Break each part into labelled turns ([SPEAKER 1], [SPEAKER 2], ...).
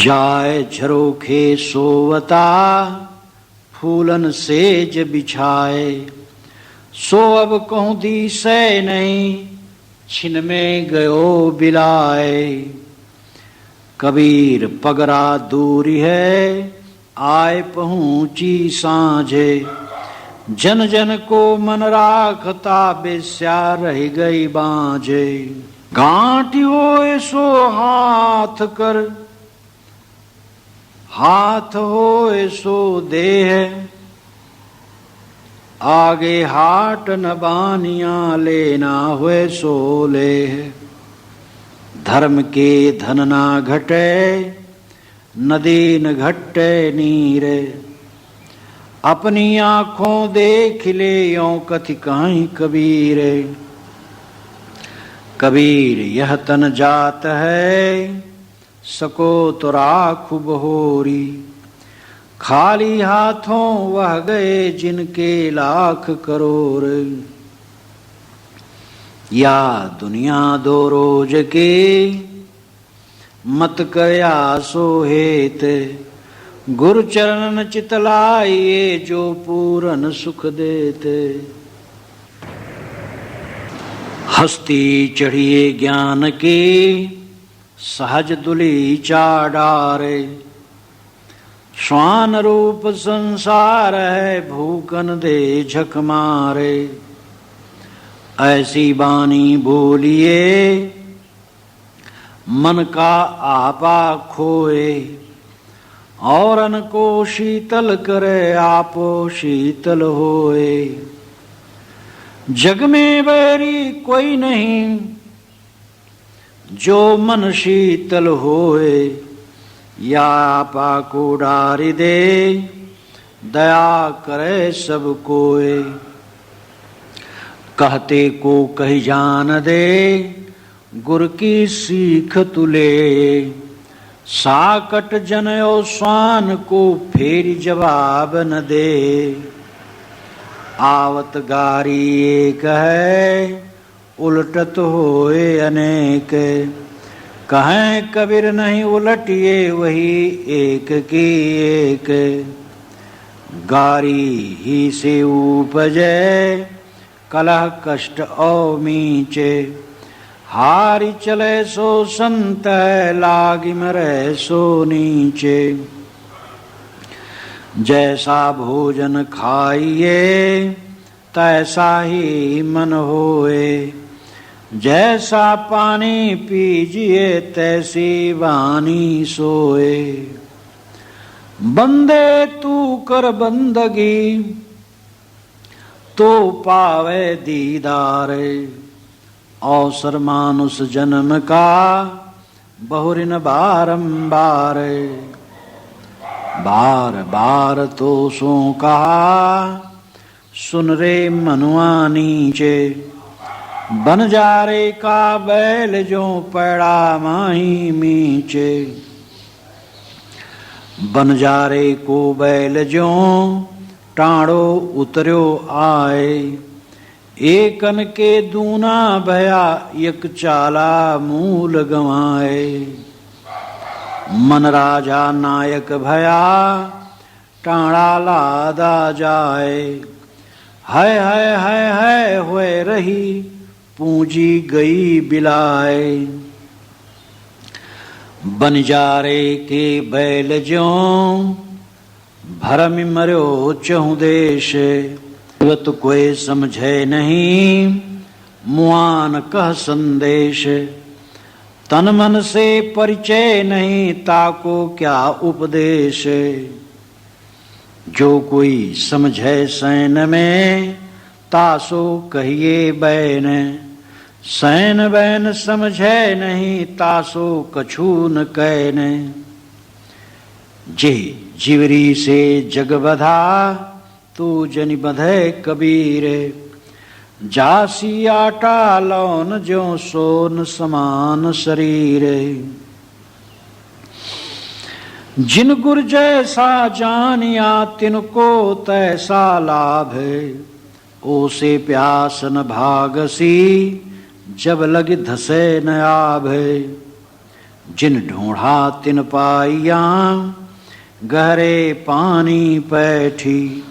[SPEAKER 1] जाय झरोखे सोवता फूलन सेज बिछाए। सो अब कहूँ दिसै नहीं छिन में गयो बिलाए। कबीर पगरा दूरी है आए पहुँची सांझे। जन जन को मन राखता बेस्या रह गई बांझे। गांठ होए सो हाथ कर हाथ होए सो देह। आगे हाट न बानिया लेना हुए सो ले। धर्म के धन ना घटे नदी न घटे नीरे। अपनी आँखों देख ले यों कथि काहीं कबीरे। कबीर यह तन जात है सको तो राखु बहोरी। खाली हाथों वह गए जिनके लाख करोड़। या दुनिया दो रोज के मत कया सो हेत। गुरु चरण चितलाइए जो पूरन सुख देते। हस्ती चढ़िए ज्ञान के सहज दुली चाडारे। श्वान रूप संसार है भूकन दे झक मारे। ऐसी बानी बोलिए मन का आपा खोए। औरन को शीतल करे आपो शीतल होए। जग में बैरी कोई नहीं जो मन शीतल होए। या आपा को डारी दे दया करे सब कोए। कहते को कही जान दे गुर की सीख तुले। साकट जनयो स्वान को फेर जवाब न दे। आवत गारी एक है उलटत होए अनेक। कहें कबीर नहीं उलटिए वही एक की एक। गारी ही से उपजे कलह कष्ट और मीचे। हारी चले सो संत लागी मरे सो नीचे। जैसा भोजन खाइए तैसा ही मन होए। जैसा पानी पीजिए तैसी वाणी सोए। बंदे तू कर बंदगी तो पावे दीदारे। अवसर मानुष जन्म का बहुरिन बारंबार। बार बार तो सो कहा सुन रे मनुआ नीचे। बन जा रे का बैल जो पड़ा माही मीचे। बन जा रे को बैल जो टाणो उतर्यो आए। एकन के दूना भया एक चाला मूल गवाए। मन राजा नायक भया टाणा लादा जाए। है हुए रही पूंजी गई बिलाए। बनिजारे के बैल ज्यों भरम मर्यो चहु देश। तो कोई समझे नहीं मुआन कह संदेश। तन मन से परिचय नहीं ताको क्या उपदेश। जो कोई समझे सैन में तासो कहिए बैन। सैन बैन समझे नहीं तासो कछु न कैन। जे जिवरी से जग बधा तू जनि बधे कबीर। जासी आटा लौन ज्यों सोन समान शरीर। जिन गुर जैसा जानिया तिनको तैसा लाभ। ओ से प्यास न भागसी जब लग धसे न आभ। जिन ढूंढा तिन पाइया गहरे पानी पैठी।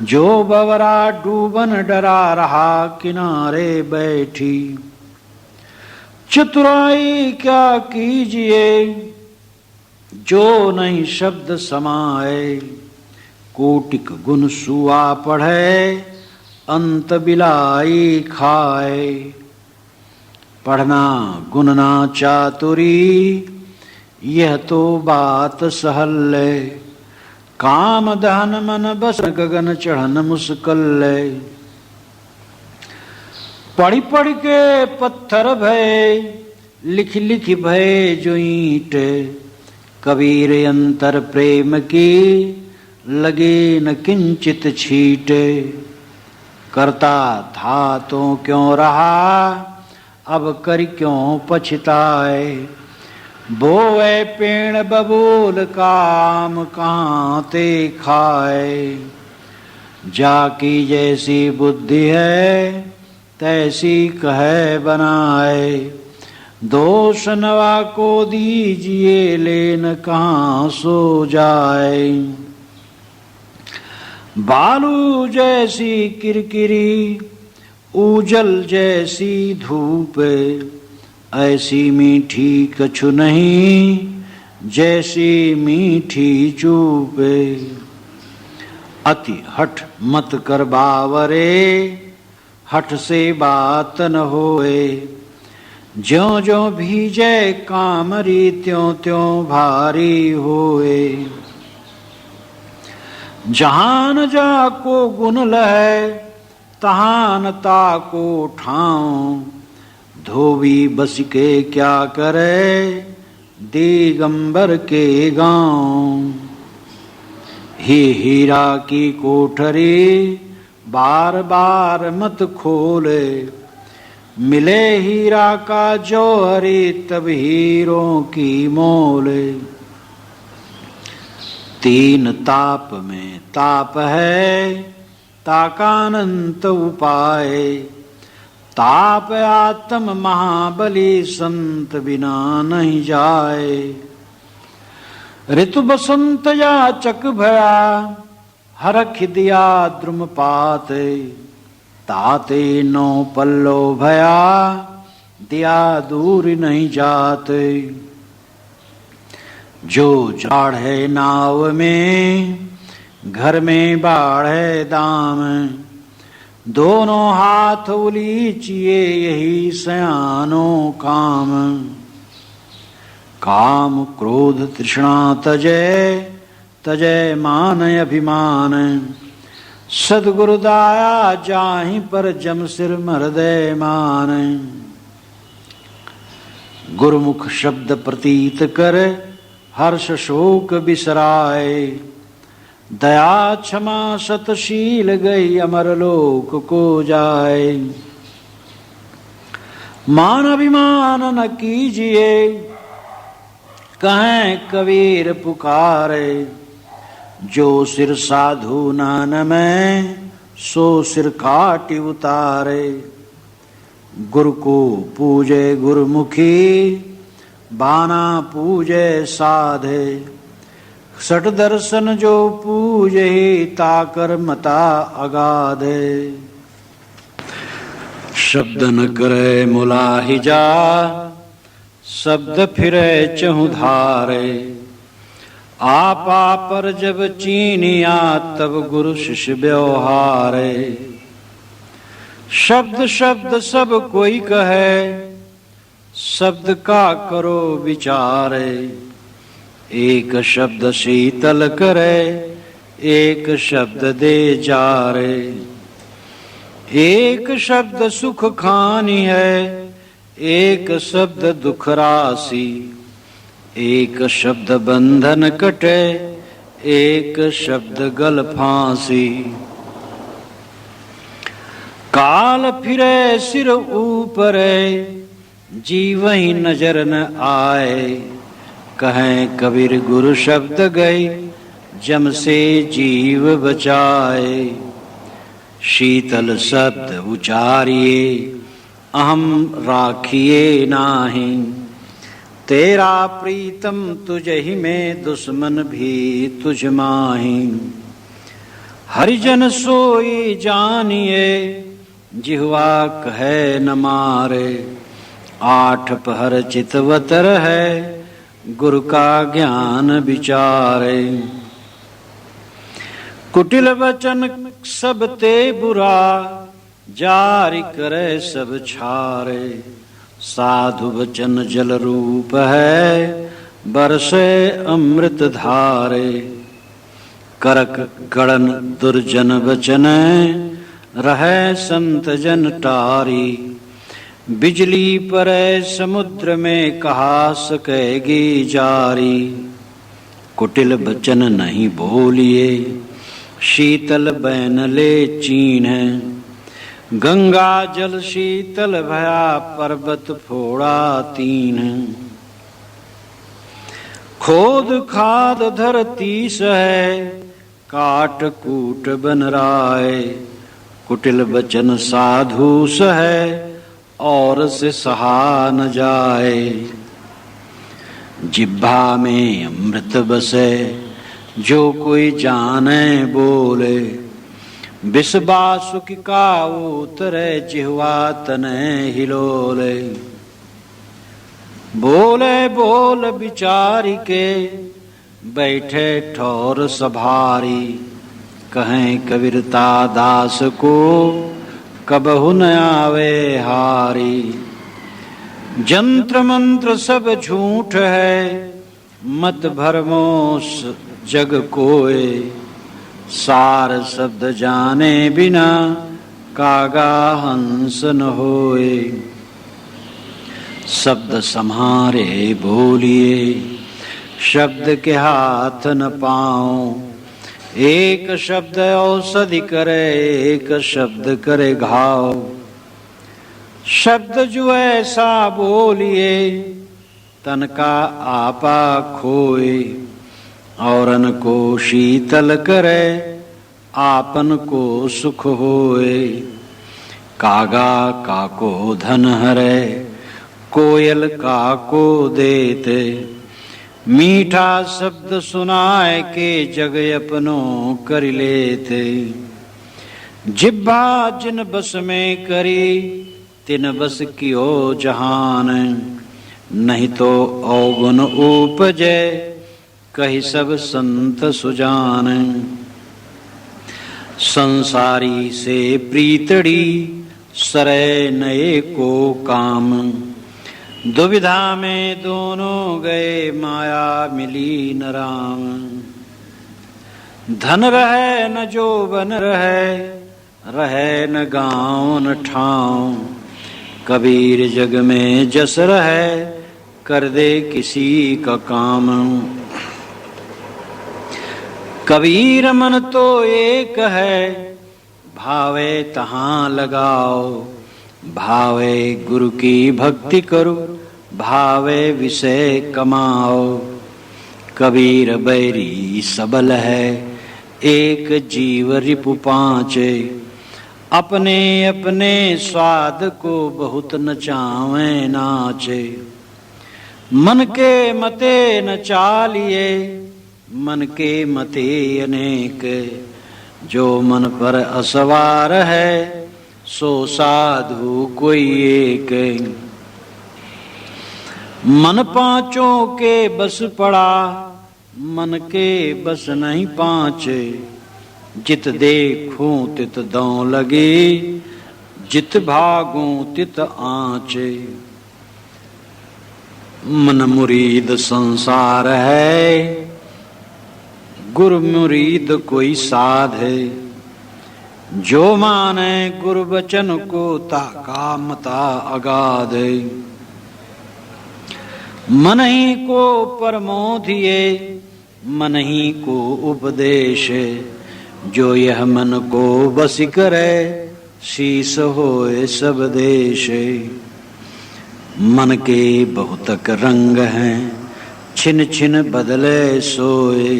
[SPEAKER 1] जो बवरा डूबन डरा रहा किनारे बैठी। चतुराई क्या कीजिए जो नहीं शब्द समाए। कोटिक गुण सुआ पढ़े अंत बिलाई खाए। पढ़ना गुणना चातुरी यह तो बात सहल। काम दहन मन बस गगन चढ़न मुस्कल। पढ़ी पढ़ के पत्थर भय लिख लिख भय जो ईंट। कबीर अंतर प्रेम की लगे न किंचित छीट। करता था तो क्यों रहा अब कर क्यों पछताए। बोए पेड़ बबूल काम कहाँ ते खाए। जाकी जैसी बुद्धि है तैसी कहे बनाए। दोष नवा को दीजिए लेन कहाँ सो जाए। बालू जैसी किरकिरी उजल जैसी धूप। ऐसी मीठी कछु नहीं जैसी मीठी चूप। अति हठ मत कर बावरे हठ से बात न होए। ज्यों ज्यों भीजे कामरी त्यों त्यों भारी होए। जहान जाको गुण लहे तहान ताको ठाऊं। धोबी बस के क्या करे दिगंबर के गांव। ही हीरा की कोठरी बार बार मत खोले। मिले हीरा का जौहरी तब हीरों की मोले। तीन ताप में ताप है ताकानंत उपाय। ताप आत्म महाबली संत बिना नहीं जाए। ऋतु बसंत या चक भया हरख दिया द्रुमपात। ताते नो पल्लो भया दिया दूर नहीं जाते। जो जाड़ है नाव में घर में बाढ़ है दाम। दोनों हाथ उलीचिए यही सयानों काम। काम क्रोध तृष्णा तजय तजय मान अभिमान। सदगुरु दाया जाहि पर जम सिर मरदय मान। गुरुमुख शब्द प्रतीत कर हर्ष शोक बिसराए। दया क्षमा सतशील गई अमर लोक को जाए। मान अभिमान न कीजिए कहें कबीर पुकारे। जो सिर साधु नान में सो सिर काटी उतारे। गुरु को पूजे गुरुमुखी बाना पूजे साधे। सठ दर्शन जो पूजे ताकर मता अगाधे। शब्द न करे मुलाहिजा शब्द फिरे चहुधारे। आपा पर जब चीनिया तब गुरु शिष्य व्यवहारे। शब्द शब्द सब कोई कहे शब्द का करो विचारे। एक शब्द शीतल करे एक शब्द दे जारे। एक शब्द सुख खानी है एक शब्द दुख राशि। एक शब्द बंधन कटे एक शब्द गल फांसी। काल फिरे सिर ऊपर जीव ही नजर न आए। कहें कबीर गुरु शब्द गए जम से जीव बचाए। शीतल शब्द उचारिए अहम राखिए नाही। तेरा प्रीतम तुझहि में दुश्मन भी तुझ माही। हरिजन सोई जानिए जिह्वा कहे न मारे। आठ पहर चितवतर है गुरु का ज्ञान विचारे। कुटिल वचन सब ते बुरा जारी करे सब छारे। साधु वचन जल रूप है बरसे अमृत धारे। करक गड़न दुर्जन वचन रहे संत जन टारी। बिजली परे समुद्र में कहा सकेगी जारी। कुटिल वचन नहीं बोलिए शीतल बैन ले चीन है। गंगा जल शीतल भया पर्वत फोड़ा तीन। खोद खाद धरती सहे काट कूट बन राय। कुटिल वचन साधु सहे और से सहा न जाए। जिह्वा में अमृत बसे जो कोई जाने बोले। विष बासुकी का उतरे जिह्वा तने हिलोले। बोले बोल विचारी के बैठे ठौर सभारी। कहें कबीरता दास को कबहु न आवे हारी। जंत्र मंत्र सब झूठ है मत भरमो जग कोय। सार शब्द जाने बिना कागा हंस न होए। शब्द सम्हारे बोलिए शब्द के हाथ न पाओ। एक शब्द औषधि करे एक शब्द करे घाव। शब्द जो ऐसा बोलिए तन का आपा खोए। औरन को शीतल करे आपन को सुख होए। कागा काको धन हरे कोयल काको देते। मीठा शब्द सुनाए के जग अपनो कर लेते। जिह्वा जिन बस में करी तिन बस कियो जहान। नहीं तो अवगुण उपजे कही सब संत सुजान। संसारी से प्रीतड़ी सरे नए को काम। दुविधा में दोनों गए माया मिली न राम। धन रहे न जोबन रहे रहे न गाँव न ठाव। कबीर जग में जस रहे कर दे किसी का काम। कबीर मन तो एक है भावे तहाँ लगाओ। भावे गुरु की भक्ति करो भावे विषय कमाओ। कबीर बैरी सबल है एक जीव रिपु पाँचे। अपने अपने स्वाद को बहुत नचावे नाचे। मन के मते न चालिए मन के मते अनेक। जो मन पर असवार है सो साधु कोई एक। मन पांचों के बस पड़ा मन के बस नहीं पांचे। जित देखूं तित दौं लगे जित भागूं तित आँचे। मन मुरीद संसार है गुरु मुरीद कोई साध है। जो माने गुरु वचन को ताका मता अगाध। मन ही को परमोधिए मन ही को उपदेश। जो यह मन को बस करे शीस होए सब देश। मन के बहुतक रंग हैं छिन छिन बदले सोए।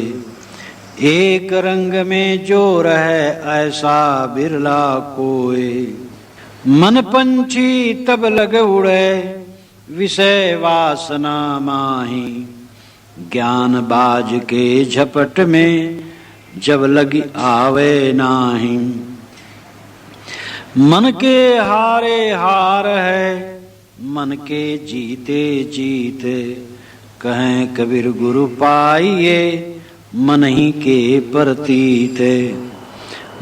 [SPEAKER 1] एक रंग में जो रहे ऐसा बिरला कोई। मन पंछी तब लग उड़े विषय वासना माही। ज्ञान बाज के झपट में जब लगी आवे नाही। मन के हारे हार है, मन के जीते जीते। कहें कबीर गुरु पाइए, मन ही के प्रतीत।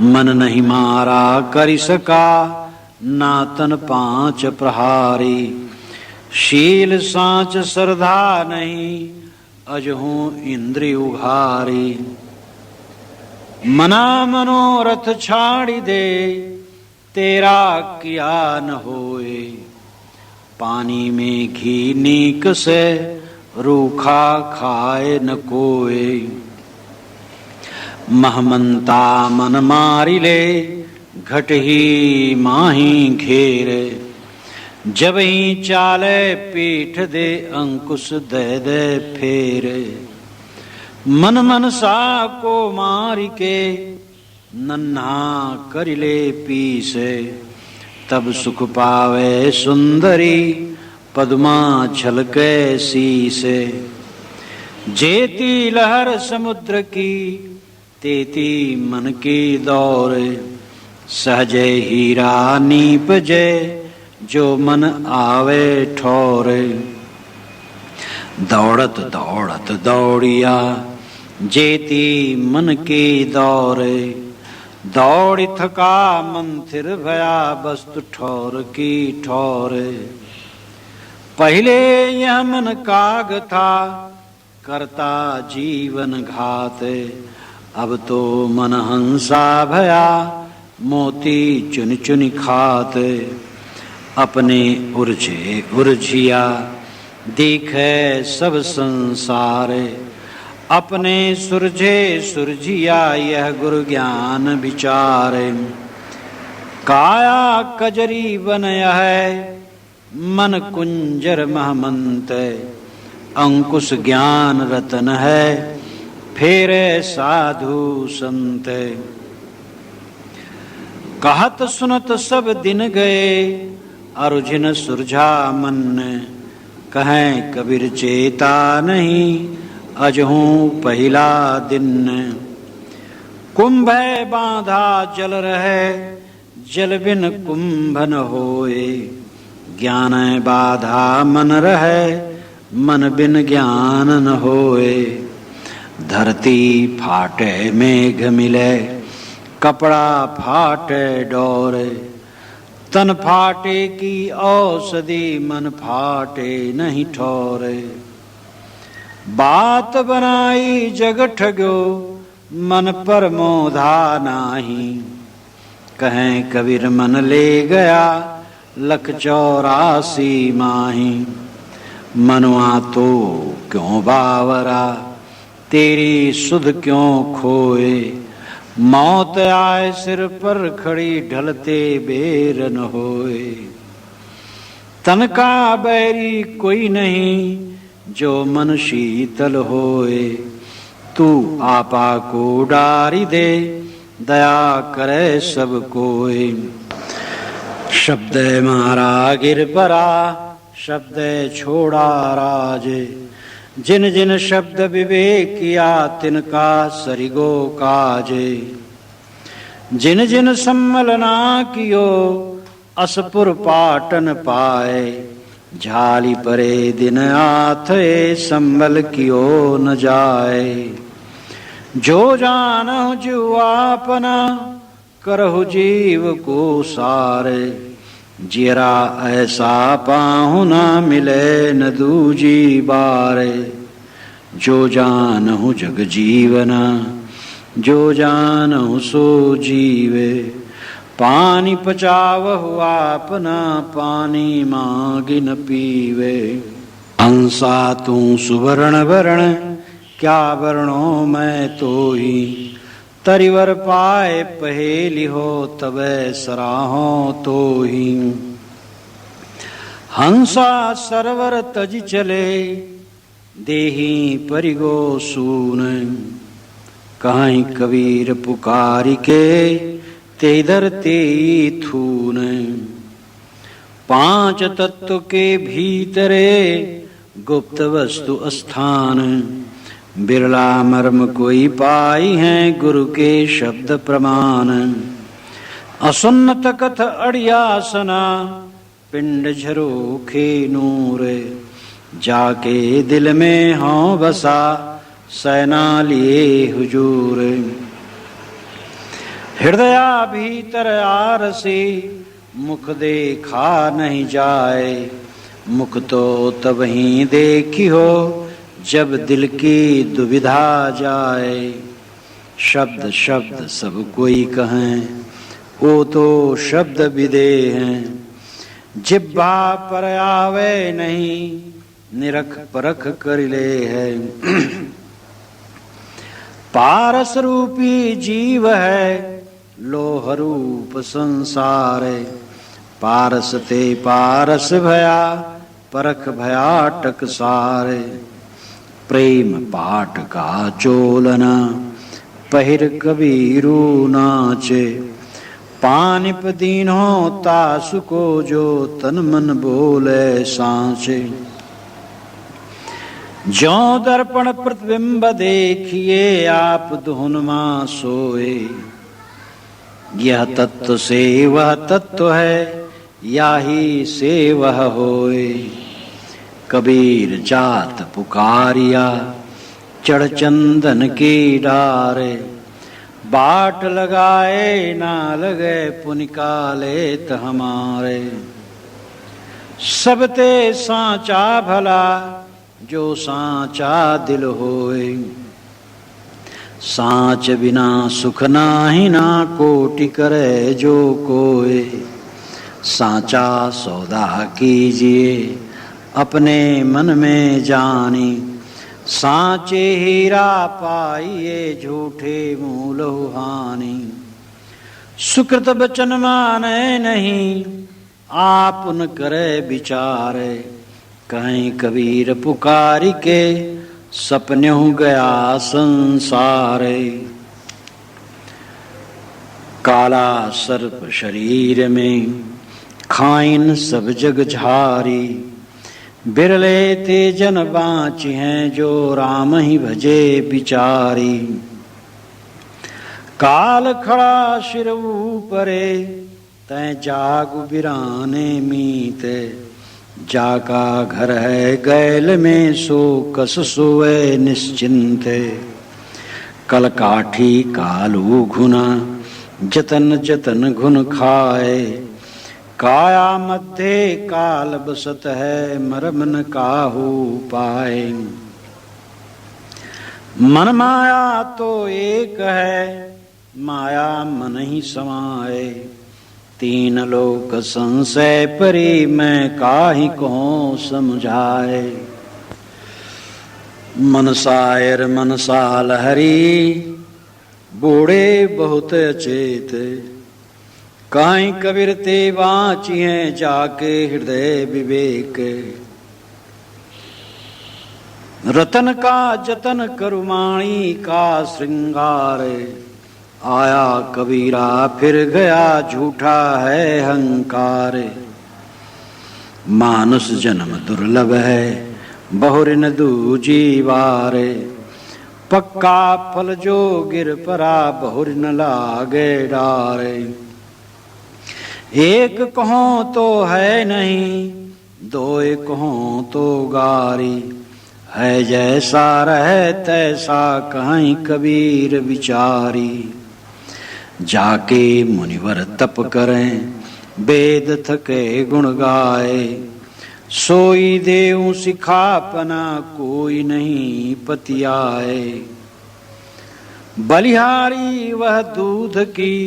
[SPEAKER 1] मन नहीं मारा कर सका, ना तन पांच प्रहारी। शील सांच श्रद्धा नहीं, अजहूं इंद्रिय उघारी। मना मनोरथ छाड़ी दे, तेरा किया न होए। पानी में घी नीक से, रूखा खाए न कोए। महमंता मन मारी ले, घट ही माही घेरे। जब ही चाले पीठ दे, अंकुश दे दे फेरे। मन मनसा को मारी के, नन्हा करिले पीसे। तब सुख पावे सुंदरी, पद्मा छलके शीसे। जेती लहर समुद्र की, तेती मन की दौरे। सहजे हीरा नीपजे, जो मन आवे ठोरे। दौड़त दौड़त दौड़िया, जेती मन की दौरे। दौड़ी थका मन थिर भया, वस्तु ठौर की ठौरे। पहले यह मन काग था, करता जीवन घात। अब तो मन हंसा भया, मोती चुन चुन खात। अपने उर्झे उर्झिया, दिखे सब संसार। अपने सुरझे सुरझिया, यह गुरु ज्ञान विचार। काया कजरी बनय है, मन कुंजर महमंत। अंकुश ज्ञान रतन है, फेरे साधु संत। कहत सुनत सब दिन गए, अरुझिन सुरझा मन। कहें कबीर चेता नहीं, अजहूं पहला दिन। कुंभ बांधा जल रहे, जल बिन कुंभ न होए। ज्ञान बाधा मन रहे, मन बिन ज्ञान न होए। धरती फाटे मेघ मिले, कपड़ा फाटे डोरे। तन फाटे की औषधि, मन फाटे नहीं ठोरे। बात बनाई जग ठगो, मन पर मोधा नाही। कहें कबीर मन ले गया, 184 माही। मनुआ तो क्यों बावरा, तेरी सुध क्यों खोए। मौत आए सिर पर खड़ी, ढलते बेर न होए। तन का बैरी कोई नहीं, जो मन शीतल होए। तू आपा को डारी दे, दया करे सब कोई। शब्द मारा गिर परा, शब्द छोड़ा राजे। जिन जिन शब्द विवेक किया, तिनका सरिगो काजे। जिन जिन सम्मलना कियो, असपुर पाटन पाए। झाली परे दिन आथे, संभल कियो न जाए। जो जानहु जीव आपना, करहु जीव को सारे। जियरा ऐसा पाहु न मिले, न दूजी बारे। जो जानहु जग जीवना, जो जानहु सो जीवे। पानी पचावहु आपना, पानी मांगि न पीवे। हंसा तू सुवर्ण वर्ण, क्या वर्णों मैं तो ही। तरिवर पाए पहेली हो, तबे सराहो तो ही। हंसा सरवर तज चले, देही परिगो सून। कहीं कबीर पुकारी के, तेदर ते थून। पांच तत्व के भीतरे गुप्त वस्तु स्थान, बिरला मर्म कोई पाई है गुरु के शब्द प्रमाण। असुन्नत कथ अड़ियासना, पिंड झरोखे नूर, जाके दिल में हों बसा सैना लिए हुजूर। हृदया भीतर आरसी, मुख देखा नहीं जाए, मुख तो तब ही देखी हो जब दिल की दुविधा जाए। शब्द शब्द सब कोई कहें, वो तो शब्द विदेह हैं, जिब्बा पर आवे नहीं, निरख परख कर ले है। पारस रूपी जीव है, लोह रूप संसार, पारस ते पारस भया, परख भया टक सारे। प्रेम पाठ का चोलना, पहिर कबीरू नाचे, पानिप दीन्हो तासु को जो तन मन बोले सांचे। जो दर्पण प्रतिबिंब देखिए आप धुनमा सोए, यह तत्व से वह तत्व है, या ही से वह होए। कबीर जात पुकारिया, चढ़ चंदन की डारे, बाट लगाए ना लगे पुनिकाले त हमारे। सबते सांचा भला, जो सांचा दिल होए, सांच बिना सुख नाही ना, कोटि करे जो कोय। सांचा सौदा कीजिए अपने मन में जानी, सांचे हीरा पाइए झूठे मूल हानि। सुकृत बचन माने नहीं, आप न करे विचारे, कहीं कबीर पुकारी के सपन्यों गया संसारे। काला सर्प शरीर में, खाइन सब जग झारी, बिरले ते जन बाँची हैं जो राम ही भजे बिचारी। काल खड़ा सिर ऊपरे, तै जागु बिराने मीते, जाका घर है गैल में सो कस सोए निश्चिंत। कल काठी कालू घुना, जतन जतन घुन खाए, काया मध्य काल बसत है मरम न काहू पाए। मन माया तो एक है, माया मन ही समाए, तीन लोक संशय परी, मैं काहि कहूँ समझाए। मन सायर मन साल हरी, बूढ़े बहुत अचेत, काई कबीर ते बाँची हैं जाके हृदय विवेक। रतन का जतन करुमाणी का श्रृंगार, आया कबीरा फिर गया झूठा है हंकार। मानुष जन्म दुर्लभ है, बहुरिन दूजी बार, पक्का फल जो गिर परा बहुरिन लागे डारे। एक कहों तो है नहीं, दो कहों तो गारी, है जैसा रहे तैसा कहीं कबीर विचारी। जाके मुनिवर तप करें, वेद थके गुण गाए, सोई देव सिखापना कोई नहीं पतियाए। बलिहारी वह दूध की,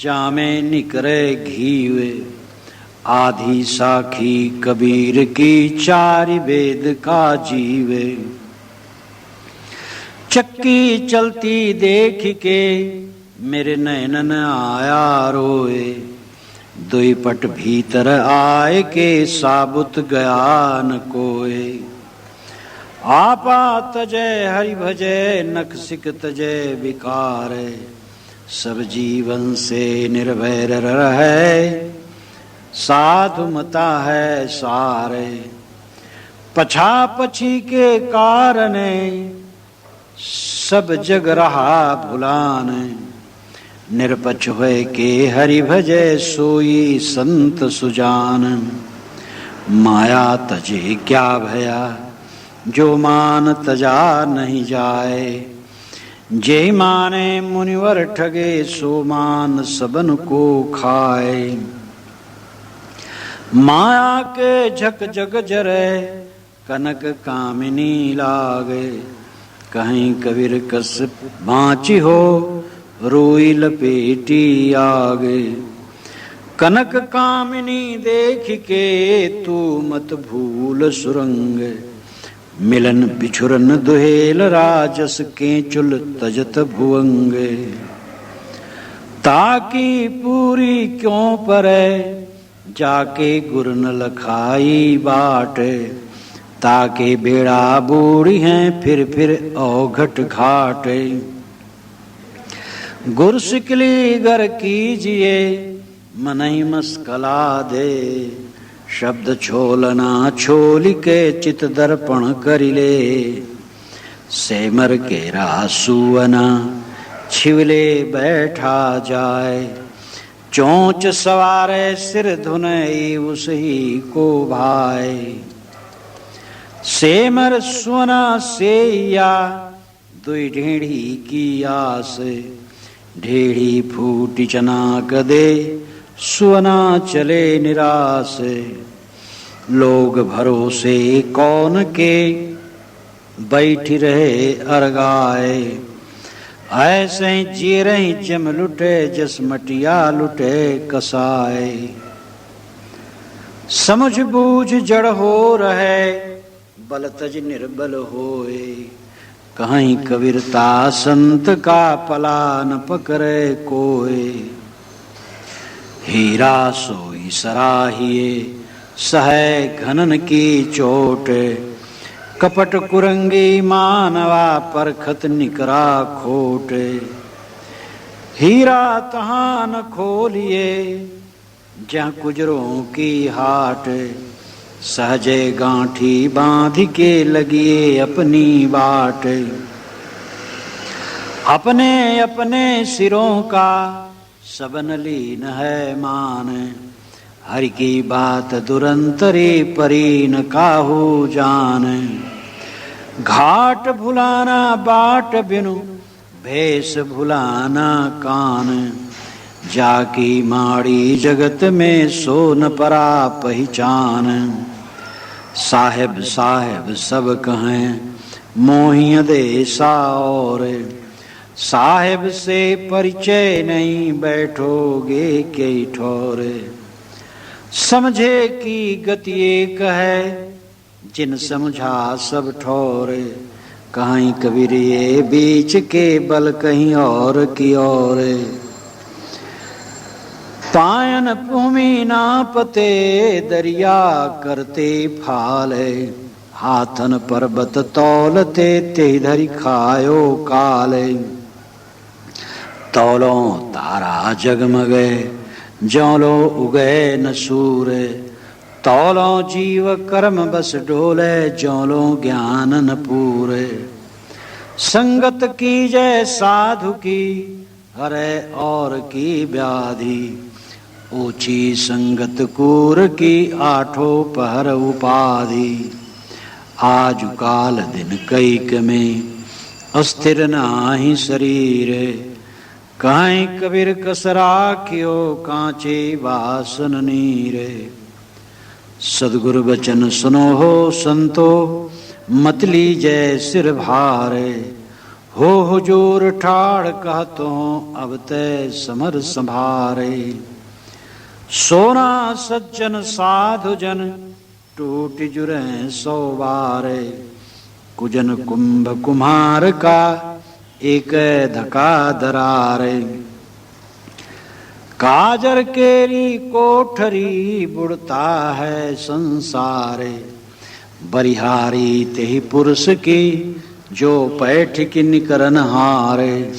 [SPEAKER 1] जामे निकरे घीवे, आधी साखी कबीर की चारि वेद का जीवे। चक्की चलती देख के मेरे नैनन आया रोए, दुई पट भीतर आए के साबुत गया न कोय। आपा तजय हरि भजय, नख सिक तजय विकार, सब जीवन से निर्भय रहे, साधु मता है सारे। पछा पछी के कारण सब जग रहा भुलान। निरपक्ष हुए के हरि भजे सोई संत सुजान। माया तजे क्या भया जो मान तजा नहीं जाए। जे माने मुनिवर ठगे सो मान सबन को खाए। माया के झक जग जरे कनक कामिनी लागे। कहीं कबीर कस बाँची हो रोई लपेटी आगे। कनक कामिनी देख के तू मत भूल सुरंग। मिलन बिछुरन दुहेल राजस के चुल तजत भुवंग। ताकि पूरी क्यों परे जाके गुर न लखाई बाट। ताके बेड़ा बूढ़ी हैं फिर औघट घाट। गुर सिकली गर कीजिए मनई मस्कला दे। शब्द छोलना छोल के चित दर्पण करिले। सेमर के रासुअना छिवले बैठा जाए। चोंच सवारे सिर धुनई उसही को भाई। सेमर सुना सेया दुई ढेढ़ी की आस। ढेढ़ी फूटी चना कदे सुना चले निराश। लोग भरोसे कौन के बैठी रहे अरगाए। ऐसे जी रही जम लुटे जस मटिया लुटे कसाए। समझ बूझ जड़ हो रहे बल तज निर्बल होए। कहीं कबीरता संत का पला न पकड़े कोय। हीरा सोई सराहिए सहे घनन की चोट। कपट कुरंगी मानवा परखत निकरा खोट। हीरा तहाँ न खोलिए जहाँ कुजरों की हाट। सहजे गांठी बांध के लगिए अपनी बाट। अपने अपने सिरों का सबन लीन है मान। हरि की बात दुरंतरी परी न काहू जान। घाट भुलाना बाट बिनु भेष भुलाना कान। जाकी माड़ी जगत में सो न परा पहचान। साहेब साहेब सब कहें मोहिया देसा और। साहेब से परिचय नहीं बैठोगे के ठोर। समझे की गति एक है जिन समझा सब ठोर। कहीं कबीर ये बीच के बल कहीं और की ओर। पायन भूमि नापते दरिया करते फाले। हाथन पर्वत तौलते ते धरि खायो काले। तौलो तारा जगमगे जौलो उगे न सूरे। तौलो जीव कर्म बस डोले जौलो ज्ञान न पूरे। संगत की जय साधु की हरे और की व्याधि। ऊंची संगत कूर की आठों पहर उपाधि। आज काल दिन कैक में अस्थिर नाही शरीर। काहीं कबीर कसरा क्यों कांचे वासन नीरे। सदगुरु वचन सुनो हो संतो मत लीजय सिर भारे। हो हुजूर ठाड़ कहतो अब तय समर संभारे। सोना सज्जन साधु जन टूट जुरे सौ बारे। कुजन कुंभ कुम्हार का एक धका दरारे। काजर केरी कोठरी बुड़ता है संसारे। बरिहारी तेहि पुरुष की जो पैठ की निकरन हारे।